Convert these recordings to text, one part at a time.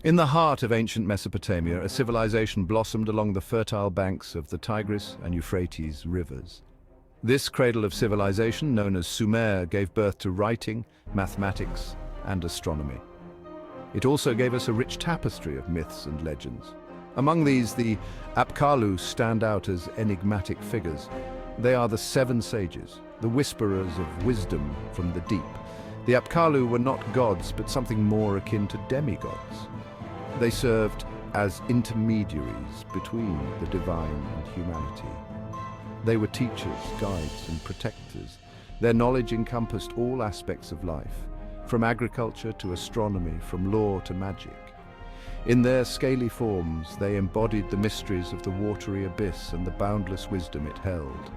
In the heart of ancient Mesopotamia, a civilization blossomed along the fertile banks of the Tigris and Euphrates rivers. This cradle of civilization, known as Sumer, gave birth to writing, mathematics, and astronomy. It also gave us a rich tapestry of myths and legends. Among these, the Apkallu stand out as enigmatic figures. They are the seven sages, the whisperers of wisdom from the deep. The Apkallu were not gods, but something more akin to demigods. They served as intermediaries between the divine and humanity. They were teachers, guides, and protectors. Their knowledge encompassed all aspects of life, from agriculture to astronomy, from law to magic. In their scaly forms, they embodied the mysteries of the watery abyss and the boundless wisdom it held.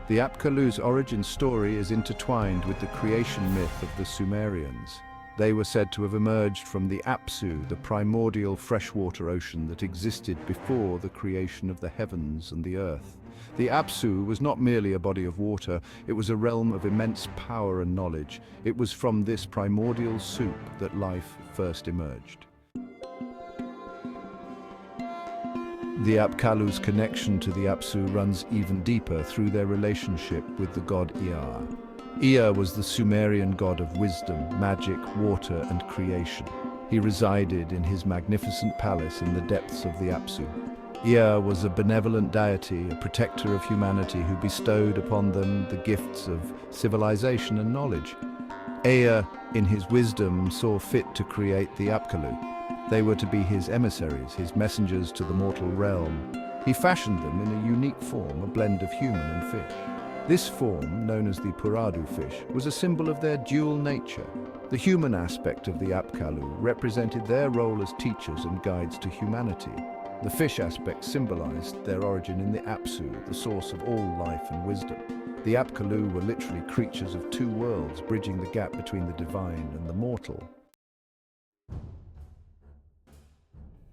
The Apkallu's origin story is intertwined with the creation myth of the Sumerians. They were said to have emerged from the Apsu, the primordial freshwater ocean that existed before the creation of the heavens and the earth. The Apsu was not merely a body of water, it was a realm of immense power and knowledge. It was from this primordial soup that life first emerged. The Apkallu's connection to the Apsu runs even deeper through their relationship with the god Ea. Ea was the Sumerian god of wisdom, magic, water, and creation. He resided in his magnificent palace in the depths of the Apsu. Ea was a benevolent deity, a protector of humanity who bestowed upon them the gifts of civilization and knowledge. Ea, in his wisdom, saw fit to create the Apkallu. They were to be his emissaries, his messengers to the mortal realm. He fashioned them in a unique form, a blend of human and fish. This form, known as the Puradu fish, was a symbol of their dual nature. The human aspect of the Apkallu represented their role as teachers and guides to humanity. The fish aspect symbolized their origin in the Apsu, the source of all life and wisdom. The Apkallu were literally creatures of two worlds, bridging the gap between the divine and the mortal.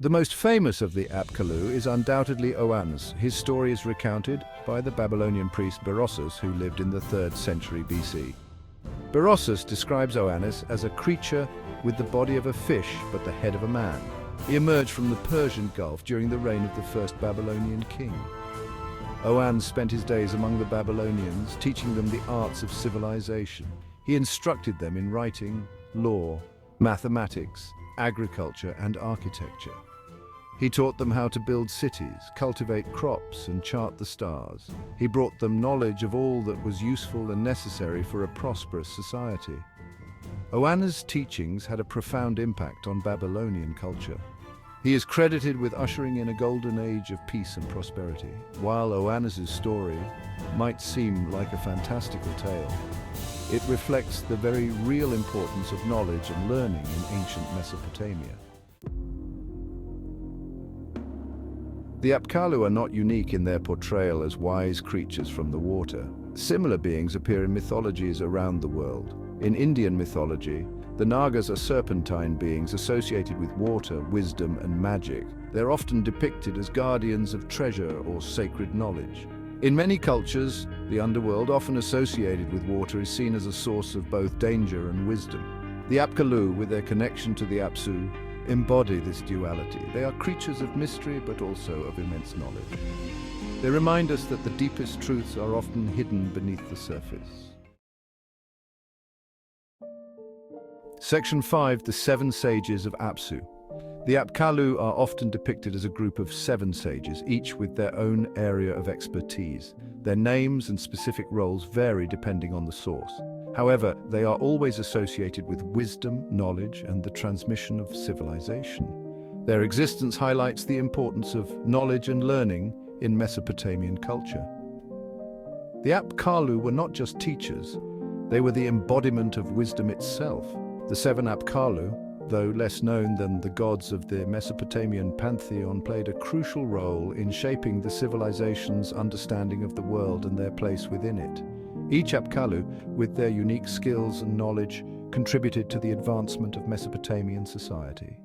The most famous of the Apkallu is undoubtedly Oannes. His story is recounted by the Babylonian priest Berossus, who lived in the 3rd century BC. Berossus describes Oannes as a creature with the body of a fish but the head of a man. He emerged from the Persian Gulf during the reign of the first Babylonian king. Oannes spent his days among the Babylonians, teaching them the arts of civilization. He instructed them in writing, law, mathematics, agriculture, and architecture. He taught them how to build cities, cultivate crops, and chart the stars. He brought them knowledge of all that was useful and necessary for a prosperous society. Oannes' teachings had a profound impact on Babylonian culture. He is credited with ushering in a golden age of peace and prosperity. While Oannes' story might seem like a fantastical tale, it reflects the very real importance of knowledge and learning in ancient Mesopotamia. The Apkallu are not unique in their portrayal as wise creatures from the water. Similar beings appear in mythologies around the world. In Indian mythology, the Nagas are serpentine beings associated with water, wisdom, and magic. They're often depicted as guardians of treasure or sacred knowledge. In many cultures, the underworld, often associated with water, is seen as a source of both danger and wisdom. The Apkallu, with their connection to the Apsu, embody this duality. They are creatures of mystery, but also of immense knowledge. They remind us that the deepest truths are often hidden beneath the surface. Section 5. The Seven Sages of Apsu. The Apkallu are often depicted as a group of 7 sages, each with their own area of expertise. Their names and specific roles vary depending on the source. However, they are always associated with wisdom, knowledge, and the transmission of civilization. Their existence highlights the importance of knowledge and learning in Mesopotamian culture. The Apkallu were not just teachers, they were the embodiment of wisdom itself. The 7 Apkallu, though less known than the gods of the Mesopotamian pantheon, played a crucial role in shaping the civilization's understanding of the world and their place within it. Each Apkallu, with their unique skills and knowledge, contributed to the advancement of Mesopotamian society.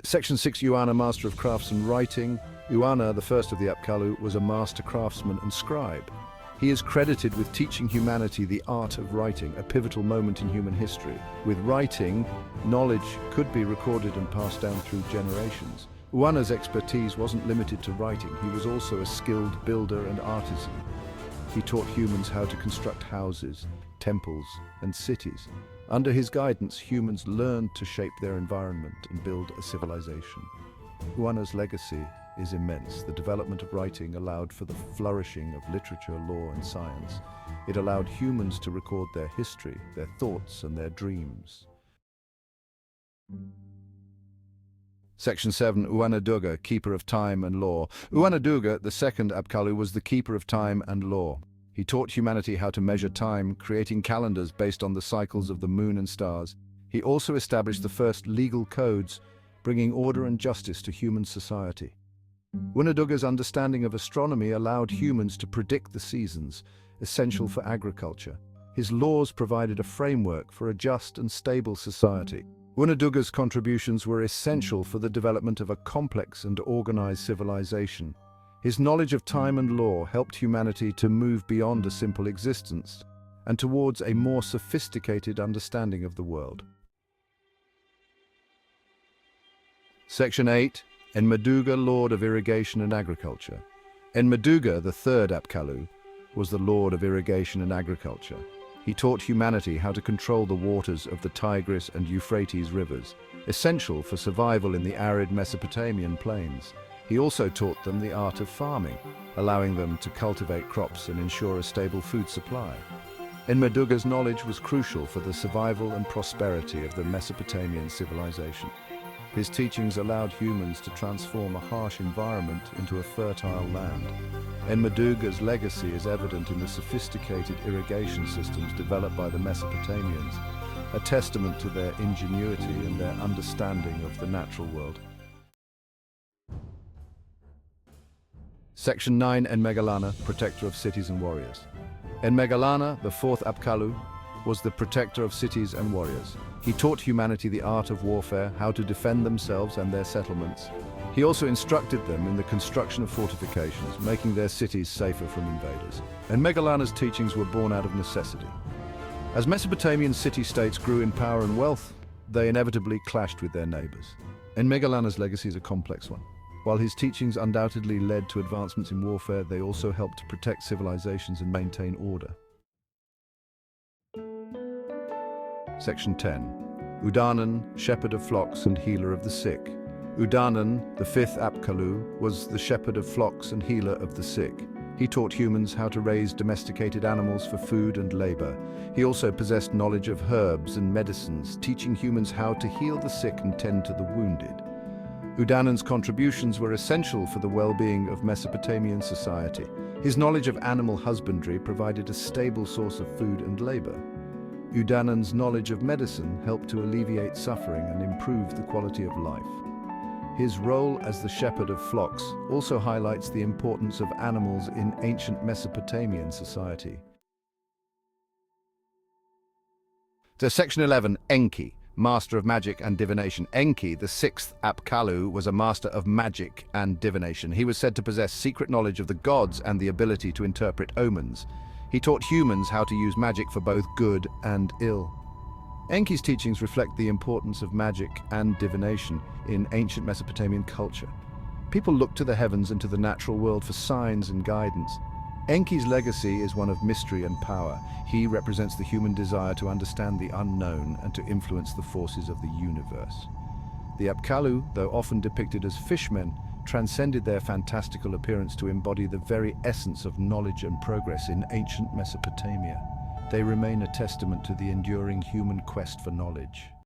Section 6. Uana, Master of Crafts and Writing. Uana, the first of the Apkallu, was a master craftsman and scribe. He is credited with teaching humanity the art of writing, a pivotal moment in human history. With writing, knowledge could be recorded and passed down through generations. Uana's expertise wasn't limited to writing. He was also a skilled builder and artisan. He taught humans how to construct houses, temples, and cities. Under his guidance, humans learned to shape their environment and build a civilization. Uana's legacy is immense. The development of writing allowed for the flourishing of literature, law, and science. It allowed humans to record their history, their thoughts, and their dreams. Section 7. Uana-Duga, Keeper of Time and Law. Uana-Duga, the second Apkallu, was the keeper of time and law. He taught humanity how to measure time, creating calendars based on the cycles of the moon and stars. He also established the first legal codes, bringing order and justice to human society. Uana-Duga's understanding of astronomy allowed humans to predict the seasons, essential for agriculture. His laws provided a framework for a just and stable society. Uana-Duga's contributions were essential for the development of a complex and organized civilization. His knowledge of time and law helped humanity to move beyond a simple existence and towards a more sophisticated understanding of the world. Section 8. Enmeduga, Lord of Irrigation and Agriculture. Enmeduga, the third Apkallu, was the Lord of Irrigation and Agriculture. He taught humanity how to control the waters of the Tigris and Euphrates rivers, essential for survival in the arid Mesopotamian plains. He also taught them the art of farming, allowing them to cultivate crops and ensure a stable food supply. Enmeduga's knowledge was crucial for the survival and prosperity of the Mesopotamian civilization. His teachings allowed humans to transform a harsh environment into a fertile land. Enmeduga's legacy is evident in the sophisticated irrigation systems developed by the Mesopotamians, a testament to their ingenuity and their understanding of the natural world. Section 9. Enmegalana, Protector of Cities and Warriors. Enmegalana, the fourth Apkallu, was the protector of cities and warriors. He taught humanity the art of warfare, how to defend themselves and their settlements. He also instructed them in the construction of fortifications, making their cities safer from invaders. Enmegalana's teachings were born out of necessity. As Mesopotamian city-states grew in power and wealth, they inevitably clashed with their neighbors. Enmegalana's legacy is a complex one. While his teachings undoubtedly led to advancements in warfare, they also helped to protect civilizations and maintain order. Section 10. Udanan, Shepherd of Flocks and Healer of the Sick. Udanan, the fifth Apkallu, was the shepherd of flocks and healer of the sick. He taught humans how to raise domesticated animals for food and labor. He also possessed knowledge of herbs and medicines, teaching humans how to heal the sick and tend to the wounded. Udanan's contributions were essential for the well-being of Mesopotamian society. His knowledge of animal husbandry provided a stable source of food and labor. Udanan's knowledge of medicine helped to alleviate suffering and improve the quality of life. His role as the shepherd of flocks also highlights the importance of animals in ancient Mesopotamian society. Section 11. Enki, Master of Magic and Divination. Enki, the sixth Apkallu, was a master of magic and divination. He was said to possess secret knowledge of the gods and the ability to interpret omens. He taught humans how to use magic for both good and ill. Enki's teachings reflect the importance of magic and divination in ancient Mesopotamian culture. People looked to the heavens and to the natural world for signs and guidance. Enki's legacy is one of mystery and power. He represents the human desire to understand the unknown and to influence the forces of the universe. The Apkallu, though often depicted as fishmen, transcended their fantastical appearance to embody the very essence of knowledge and progress in ancient Mesopotamia. They remain a testament to the enduring human quest for knowledge.